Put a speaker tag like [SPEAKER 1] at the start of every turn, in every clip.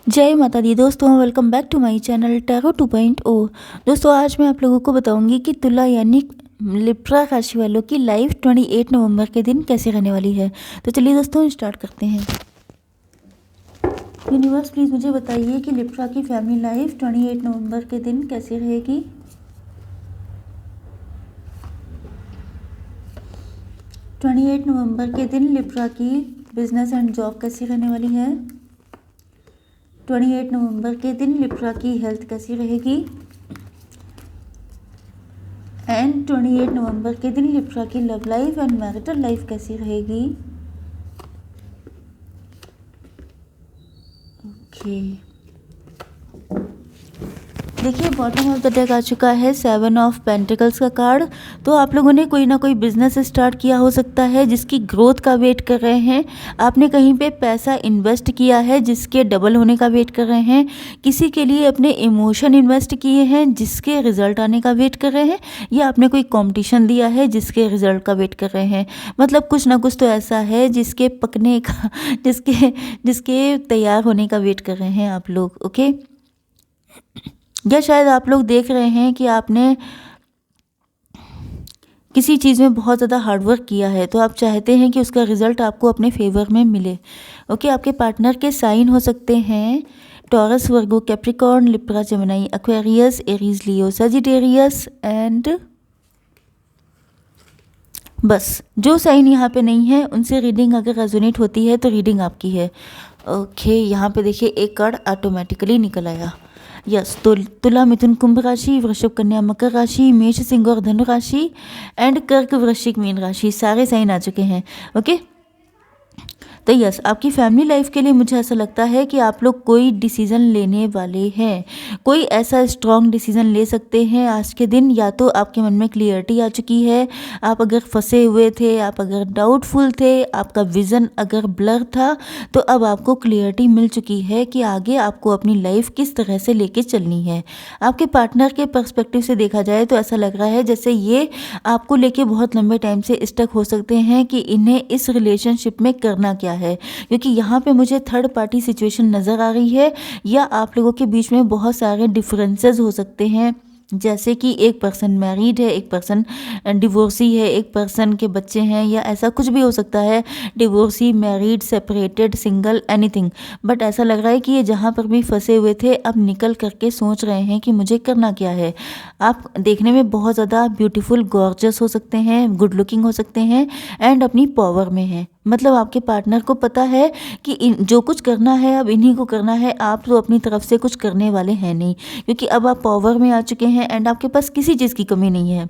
[SPEAKER 1] जय माता दी दोस्तों, welcome back to my channel tarot 2.0। दोस्तों आज मैं आप लोगों को बताऊंगी कि तुला यानी लिब्रा राशि वालों की लाइफ 28 नवंबर के दिन कैसे रहने वाली है। तो चलिए दोस्तों स्टार्ट करते हैं। यूनिवर्स प्लीज़ मुझे बताइए कि लिब्रा की फैमिली लाइफ 28 नवंबर के दिन कैसे रहेगी। ट्वेंटी एट नवंबर के दिन लिब्रा की बिजनेस एंड जॉब कैसी रहने वाली है। 28 नवंबर के दिन लिब्रा की हेल्थ कैसी रहेगी। एंड 28 नवंबर के दिन लिब्रा की love life and marital life कैसी रहेगी। ओके देखिए, बॉटम ऑफ द डेक आ चुका है 7 ऑफ पेंटिकल्स का कार्ड। तो आप लोगों ने कोई ना कोई बिजनेस स्टार्ट किया हो सकता है जिसकी ग्रोथ का वेट कर रहे हैं। आपने कहीं पे पैसा इन्वेस्ट किया है जिसके डबल होने का वेट कर रहे हैं। किसी के लिए अपने इमोशन इन्वेस्ट किए हैं जिसके रिजल्ट आने का वेट कर रहे हैं, या आपने कोई कॉम्पिटिशन दिया है जिसके रिजल्ट का वेट कर रहे हैं। मतलब कुछ ना कुछ तो ऐसा है जिसके पकने का जिसके तैयार होने का वेट कर रहे हैं आप लोग। ओके, या शायद आप लोग देख रहे हैं कि आपने किसी चीज़ में बहुत ज़्यादा हार्डवर्क किया है, तो आप चाहते हैं कि उसका रिजल्ट आपको अपने फेवर में मिले। ओके, आपके पार्टनर के साइन हो सकते हैं taurus, Virgo, Capricorn, Libra, Gemini, Aquarius, Aries, Leo, Sagittarius and बस जो साइन यहाँ पे नहीं है उनसे रीडिंग अगर रेजोनेट होती है तो रीडिंग आपकी है। ओके, यहाँ पे देखिए एक कार्ड ऑटोमेटिकली निकल आया। यस, तो तुला, मिथुन, कुंभ राशि, वृषभ, कन्या, मकर राशि, मेष, सिंह और धनु राशि एंड कर्क, वृश्चिक, मीन राशि, सारे साइन आ चुके हैं। ओके, तो यस, आपकी फैमिली लाइफ के लिए मुझे ऐसा लगता है कि आप लोग कोई डिसीज़न लेने वाले हैं। कोई ऐसा स्ट्रॉन्ग डिसीज़न ले सकते हैं आज के दिन। या तो आपके मन में क्लियरिटी आ चुकी है, आप अगर फंसे हुए थे, आप अगर डाउटफुल थे, आपका विज़न अगर ब्लर था, तो अब आपको क्लियरिटी मिल चुकी है कि आगे आपको अपनी लाइफ किस तरह से लेके चलनी है। आपके पार्टनर के पर्सपेक्टिव से देखा जाए तो ऐसा लग रहा है जैसे ये आपको लेके बहुत लंबे टाइम से स्टक हो सकते हैं कि इन्हें इस रिलेशनशिप में करना क्या है, क्योंकि यहाँ पे मुझे थर्ड पार्टी सिचुएशन नज़र आ रही है। या आप लोगों के बीच में बहुत सारे डिफरेंसेस हो सकते हैं, जैसे कि एक पर्सन मैरिड है, एक पर्सन डिवोर्सी है, एक पर्सन के बच्चे हैं, या ऐसा कुछ भी हो सकता है। Divorcee, married, separated, single, anything. But ऐसा लग रहा है कि ये जहाँ पर भी फंसे हुए थे अब निकल करके सोच रहे हैं कि मुझे करना क्या है। आप देखने में बहुत ज़्यादा ब्यूटीफुल, गॉर्जियस हो सकते हैं, गुड लुकिंग हो सकते हैं एंड अपनी पावर में हैं। मतलब आपके पार्टनर को पता है कि जो कुछ करना है अब इन्हीं को करना है। आप तो अपनी तरफ से कुछ करने वाले हैं नहीं, क्योंकि अब आप पावर में आ चुके हैं एंड आपके पास किसी चीज़ की कमी नहीं है।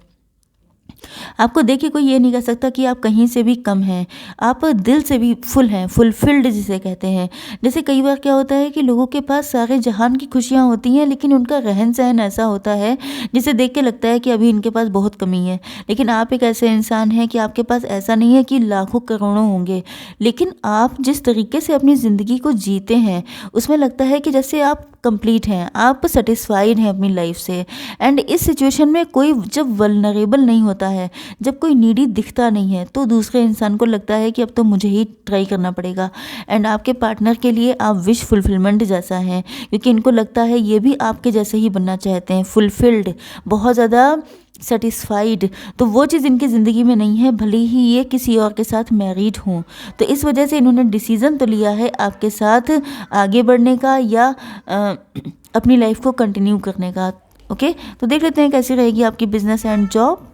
[SPEAKER 1] आपको देख के कोई ये नहीं कह सकता कि आप कहीं से भी कम हैं। आप दिल से भी फुल हैं, फुलफिल्ड जिसे कहते हैं। जैसे कई बार क्या होता है कि लोगों के पास सारे जहान की खुशियाँ होती हैं, लेकिन उनका रहन सहन ऐसा होता है जिसे देख के लगता है कि अभी इनके पास बहुत कमी है। लेकिन आप एक ऐसे इंसान हैं कि आपके पास ऐसा नहीं है कि लाखों करोड़ों होंगे, लेकिन आप जिस तरीके से अपनी ज़िंदगी को जीते हैं उसमें लगता है कि जैसे आप कंप्लीट हैं, आप सेटिस्फाइड हैं अपनी लाइफ से। एंड इस सिचुएशन में कोई जब वल्नरेबल नहीं होता है, जब कोई नीडी दिखता नहीं है, तो दूसरे इंसान को लगता है कि अब तो मुझे ही ट्राई करना पड़ेगा। एंड आपके पार्टनर के लिए आप विश फुलफिलमेंट जैसा हैं, क्योंकि इनको लगता है ये भी आपके जैसे ही बनना चाहते हैं, फुलफिल्ड, बहुत ज़्यादा सेटिस्फाइड। तो वो चीज़ इनकी ज़िंदगी में नहीं है, भले ही ये किसी और के साथ मैरिड हों। तो इस वजह से इन्होंने डिसीज़न तो लिया है आपके साथ आगे बढ़ने का, या अपनी लाइफ को कंटिन्यू करने का। ओके, तो देख लेते हैं कैसी रहेगी आपकी business and job.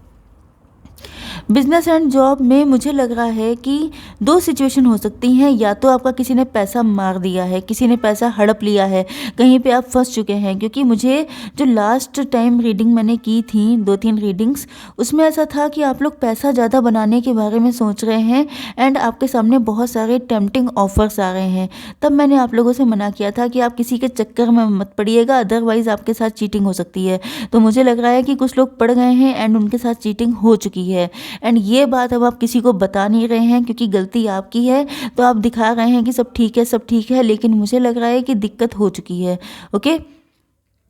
[SPEAKER 1] Business and job में मुझे लग रहा है कि दो सिचुएशन हो सकती हैं। या तो आपका किसी ने पैसा मार दिया है, किसी ने पैसा हड़प लिया है, कहीं पे आप फंस चुके हैं। क्योंकि मुझे जो लास्ट टाइम रीडिंग मैंने की थी, 2-3 रीडिंग्स, उसमें ऐसा था कि आप लोग पैसा ज़्यादा बनाने के बारे में सोच रहे हैं एंड आपके सामने बहुत सारे टेम्पटिंग ऑफर्स आ रहे हैं। तब मैंने आप लोगों से मना किया था कि आप किसी के चक्कर में मत पड़िएगा, अदरवाइज़ आपके साथ चीटिंग हो सकती है। तो मुझे लग रहा है कि कुछ लोग पड़ गए हैं एंड उनके साथ चीटिंग हो चुकी है। एंड ये बात अब आप किसी को बता नहीं रहे हैं क्योंकि गलती आपकी है। तो आप दिखा रहे हैं कि सब ठीक है, सब ठीक है, लेकिन मुझे लग रहा है कि दिक्कत हो चुकी है। ओके,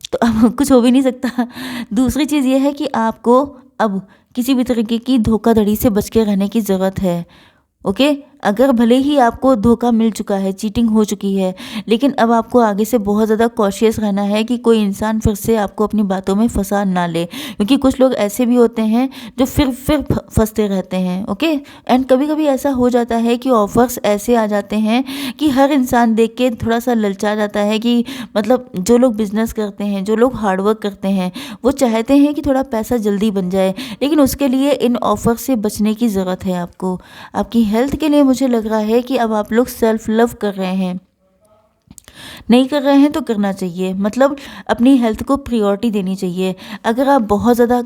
[SPEAKER 1] तो अब कुछ हो भी नहीं सकता। दूसरी चीज़ ये है कि आपको अब किसी भी तरीके की धोखाधड़ी से बच के रहने की ज़रूरत है। ओके, अगर भले ही आपको धोखा मिल चुका है, चीटिंग हो चुकी है, लेकिन अब आपको आगे से बहुत ज़्यादा कॉशियस रहना है कि कोई इंसान फिर से आपको अपनी बातों में फंसा ना ले, क्योंकि कुछ लोग ऐसे भी होते हैं जो फिर फंसते रहते हैं। ओके, एंड कभी कभी ऐसा हो जाता है कि ऑफर्स ऐसे आ जाते हैं कि हर इंसान देख के थोड़ा सा ललचा जाता है कि मतलब जो लोग बिजनेस करते हैं, जो लोग हार्डवर्क करते हैं, वो चाहते हैं कि थोड़ा पैसा जल्दी बन जाए, लेकिन उसके लिए इन ऑफर से बचने की ज़रूरत है आपको। आपकी हेल्थ के लिए मुझे लग रहा है कि अब आप लोग सेल्फ लव कर रहे हैं, नहीं कर रहे हैं तो करना चाहिए, मतलब अपनी हेल्थ को प्रायोरिटी देनी चाहिए। अगर आप बहुत ज़्यादा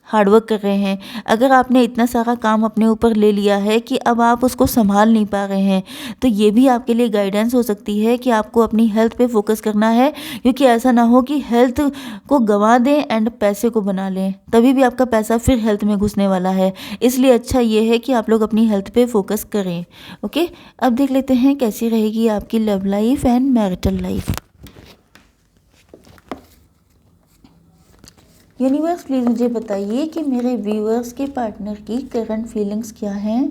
[SPEAKER 1] हार्डवर्क कर रहे हैं, अगर आपने इतना सारा काम अपने ऊपर ले लिया है कि अब आप उसको संभाल नहीं पा रहे हैं, तो ये भी आपके लिए गाइडेंस हो सकती है कि आपको अपनी हेल्थ पे फोकस करना है, क्योंकि ऐसा ना हो कि हेल्थ को गंवा दें एंड पैसे को बना लें, तभी भी आपका पैसा फिर हेल्थ में घुसने वाला है। इसलिए अच्छा ये है कि आप लोग अपनी हेल्थ पे फोकस करें। ओके, अब देख लेते हैं कैसी रहेगी आपकी love life and marital life. Universe please मुझे बताइए कि मेरे व्यूअर्स के पार्टनर की करंट फीलिंग्स क्या हैं।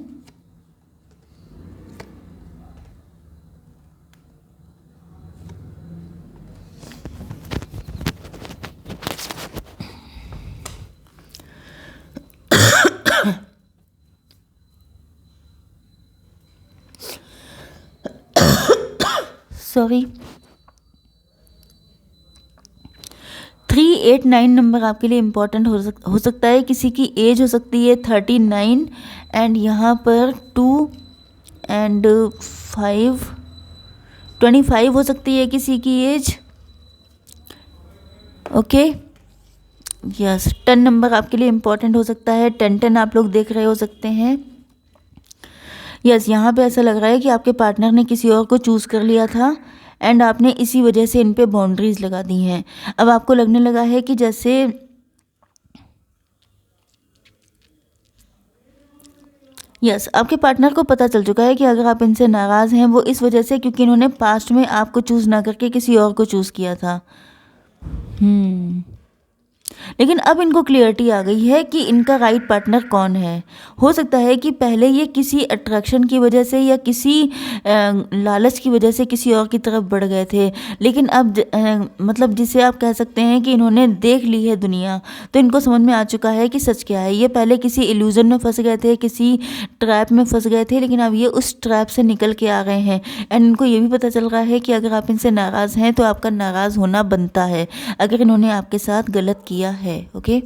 [SPEAKER 1] सॉरी, 389 नंबर आपके लिए इम्पॉर्टेंट हो सकता है। किसी की एज हो सकती है 39 एंड यहाँ पर 2 एंड 5 25 हो सकती है किसी की एज। ओके, यस, 10 नंबर आपके लिए इम्पॉर्टेंट हो सकता है। 10 आप लोग देख रहे हो सकते हैं। यस, यहाँ पे ऐसा लग रहा है कि आपके पार्टनर ने किसी और को चूज़ कर लिया था एंड आपने इसी वजह से इन पे बाउंड्रीज लगा दी हैं। अब आपको लगने लगा है कि जैसे यस, आपके पार्टनर को पता चल चुका है कि अगर आप इनसे नाराज़ हैं वो इस वजह से क्योंकि इन्होंने पास्ट में आपको चूज़ ना करके किसी और को चूज़ किया था। लेकिन अब इनको क्लियरिटी आ गई है कि इनका राइट पार्टनर कौन है। हो सकता है कि पहले ये किसी अट्रैक्शन की वजह से या किसी लालच की वजह से किसी और की तरफ बढ़ गए थे, लेकिन अब मतलब जिसे आप कह सकते हैं कि इन्होंने देख ली है दुनिया, तो इनको समझ में आ चुका है कि सच क्या है। ये पहले किसी इल्यूजन में फंस गए थे, किसी ट्रैप में फंस गए थे, लेकिन अब ये उस ट्रैप से निकल के आ गए हैं एंड इनको ये भी पता चल रहा है कि अगर आप इनसे नाराज़ हैं तो आपका नाराज़ होना बनता है अगर इन्होंने आपके साथ गलत किया है। ओके,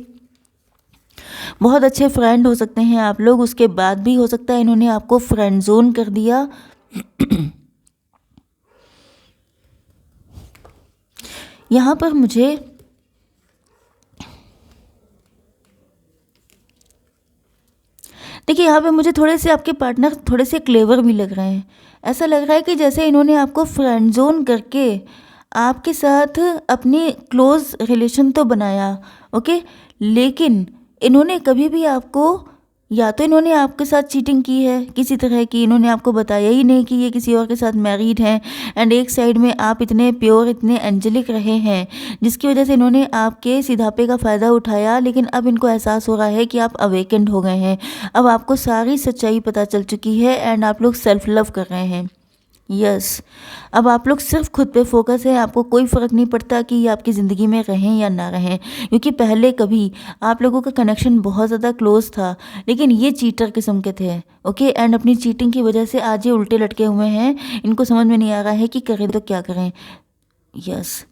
[SPEAKER 1] बहुत अच्छे फ्रेंड हो सकते हैं आप लोग, उसके बाद भी हो सकता है इन्होंने आपको फ्रेंड जोन कर दिया। यहाँ पर मुझे देखिए, यहाँ पे मुझे थोड़े से आपके पार्टनर थोड़े से क्लेवर भी लग रहे हैं। ऐसा लग रहा है कि जैसे इन्होंने आपको फ्रेंड जोन करके आपके साथ अपनी क्लोज रिलेशन तो बनाया, ओके, लेकिन इन्होंने कभी भी आपको, या तो इन्होंने आपके साथ चीटिंग की है किसी तरह की, इन्होंने आपको बताया ही नहीं कि ये किसी और के साथ मैरिड हैं, एंड एक साइड में आप इतने प्योर, इतने एंजेलिक रहे हैं जिसकी वजह से इन्होंने आपके सीधापे का फ़ायदा उठाया। लेकिन अब इनको एहसास हो रहा है कि आप अवेकेंड हो गए हैं, अब आपको सारी सच्चाई पता चल चुकी है एंड आप लोग सेल्फ लव कर रहे हैं। यस, अब आप लोग सिर्फ खुद पे फोकस है, आपको कोई फ़र्क नहीं पड़ता कि ये आपकी ज़िंदगी में रहें या ना रहें, क्योंकि पहले कभी आप लोगों का कनेक्शन बहुत ज़्यादा क्लोज था, लेकिन ये चीटर किस्म के थे। ओके, एंड अपनी चीटिंग की वजह से आज ये उल्टे लटके हुए हैं, इनको समझ में नहीं आ रहा है कि करें तो क्या करें। यस,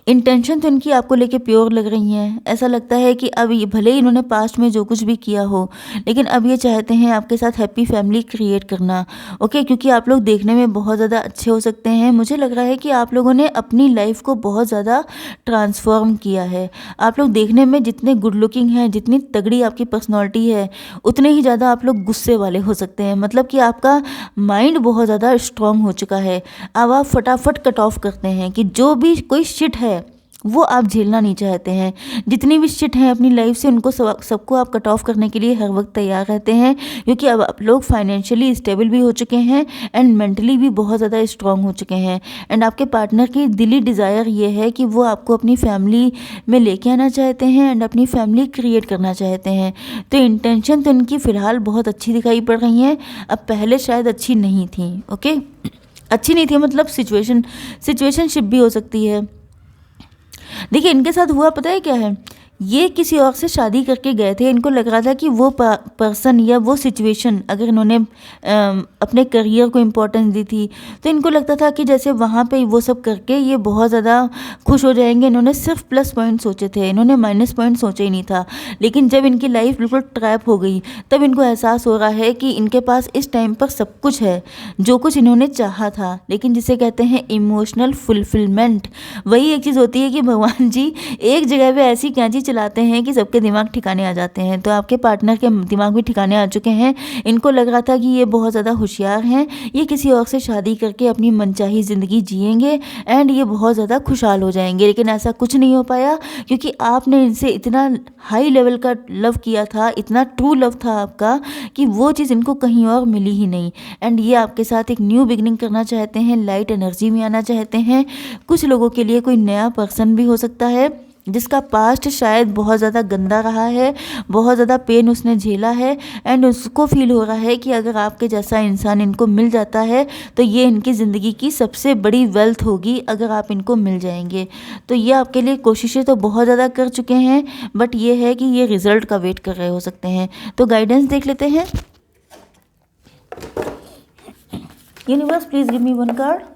[SPEAKER 1] इंटेंशन तो इनकी आपको लेके प्योर लग रही हैं। ऐसा लगता है कि अब ये भले ही इन्होंने पास्ट में जो कुछ भी किया हो, लेकिन अब ये चाहते हैं आपके साथ हैप्पी फैमिली क्रिएट करना। ओके, क्योंकि आप लोग देखने में बहुत ज़्यादा अच्छे हो सकते हैं। मुझे लग रहा है कि आप लोगों ने अपनी लाइफ को बहुत ज़्यादा ट्रांसफॉर्म किया है। आप लोग देखने में जितने गुड लुकिंग हैं, जितनी तगड़ी आपकी पर्सनैलिटी है, उतने ही ज़्यादा आप लोग गुस्से वाले हो सकते हैं। मतलब कि आपका माइंड बहुत ज़्यादा स्ट्रांग हो चुका है। अब आप फटाफट कट ऑफ करते हैं कि जो भी कोई शिट है वो आप झेलना नहीं चाहते हैं। जितनी भी शिट हैं अपनी लाइफ से उनको सबको आप कट ऑफ करने के लिए हर वक्त तैयार रहते हैं, क्योंकि अब आप लोग फाइनेंशियली स्टेबल भी हो चुके हैं एंड मेंटली भी बहुत ज़्यादा स्ट्रांग हो चुके हैं। एंड आपके पार्टनर की दिली डिज़ायर ये है कि वो आपको अपनी फैमिली में लेके आना चाहते हैं एंड अपनी फैमिली क्रिएट करना चाहते हैं। तो इंटेंशन तो इनकी फ़िलहाल बहुत अच्छी दिखाई पड़ रही हैं, अब पहले शायद अच्छी नहीं थी। ओके, अच्छी नहीं थी मतलब सिचुएशनशिप भी हो सकती है। देखिए इनके साथ हुआ पता है क्या है, ये किसी और से शादी करके गए थे। इनको लग रहा था कि वो पर्सन या वो सिचुएशन, अगर इन्होंने अपने करियर को इम्पोर्टेंस दी थी तो इनको लगता था कि जैसे वहाँ पे वो सब करके ये बहुत ज़्यादा खुश हो जाएंगे। इन्होंने सिर्फ प्लस पॉइंट सोचे थे, इन्होंने माइनस पॉइंट सोचे ही नहीं था। लेकिन जब इनकी लाइफ बिल्कुल ट्रैप हो गई तब इनको एहसास हो रहा है कि इनके पास इस टाइम पर सब कुछ है, जो कुछ इन्होंने चाहा था। लेकिन जिसे कहते हैं इमोशनल फुलफिलमेंट, वही एक चीज़ होती है कि भगवान जी एक जगह पे ऐसी कैंची चलाते हैं कि सबके दिमाग ठिकाने आ जाते हैं। तो आपके पार्टनर के दिमाग भी ठिकाने आ चुके हैं। इनको लग रहा था कि ये बहुत ज़्यादा होशियार हैं, ये किसी और से शादी करके अपनी मनचाही ज़िंदगी जिएंगे एंड ये बहुत ज़्यादा खुशहाल हो जाएंगे। लेकिन ऐसा कुछ नहीं हो पाया, क्योंकि आपने इनसे इतना हाई लेवल का लव किया था, इतना ट्रू लव था आपका, कि वो चीज़ इनको कहीं और मिली ही नहीं। एंड ये आपके साथ एक न्यू बिगनिंग करना चाहते हैं, लाइट एनर्जी में आना चाहते हैं। कुछ लोगों के लिए कोई नया पर्सन भी हो सकता है जिसका पास्ट शायद बहुत ज़्यादा गंदा रहा है, बहुत ज़्यादा पेन उसने झेला है एंड उसको फील हो रहा है कि अगर आपके जैसा इंसान इनको मिल जाता है तो ये इनकी ज़िंदगी की सबसे बड़ी वेल्थ होगी अगर आप इनको मिल जाएंगे। तो ये आपके लिए कोशिशें तो बहुत ज़्यादा कर चुके हैं, बट ये है कि ये रिज़ल्ट का वेट कर रहे हो सकते हैं। तो गाइडेंस देख लेते हैं। Universe please give me one card.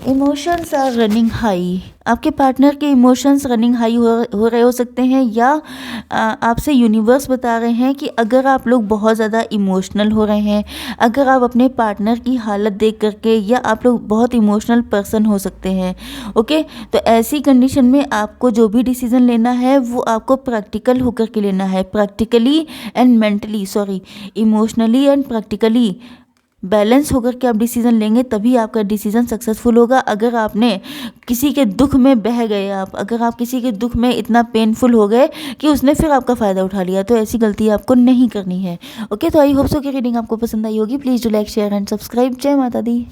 [SPEAKER 1] Emotions are running high. आपके पार्टनर के इमोशंस रनिंग हाई हो रहे हो सकते हैं, या आपसे यूनिवर्स बता रहे हैं कि अगर आप लोग बहुत ज़्यादा इमोशनल हो रहे हैं, अगर आप अपने पार्टनर की हालत देख करके, या आप लोग बहुत इमोशनल पर्सन हो सकते हैं। ओके, तो ऐसी कंडीशन में आपको जो भी डिसीज़न लेना है वो आपको प्रैक्टिकल होकर के लेना है, practically and mentally, emotionally and practically balance होकर के आप डिसीज़न लेंगे तभी आपका डिसीज़न सक्सेसफुल होगा। अगर आपने किसी के दुख में बह गए, अगर आप किसी के दुख में इतना पेनफुल हो गए कि उसने फिर आपका फ़ायदा उठा लिया, तो ऐसी गलती आपको नहीं करनी है। ओके, तो आई होप सो कि रीडिंग आपको पसंद आई होगी। Please do like share and subscribe. जय माता दी।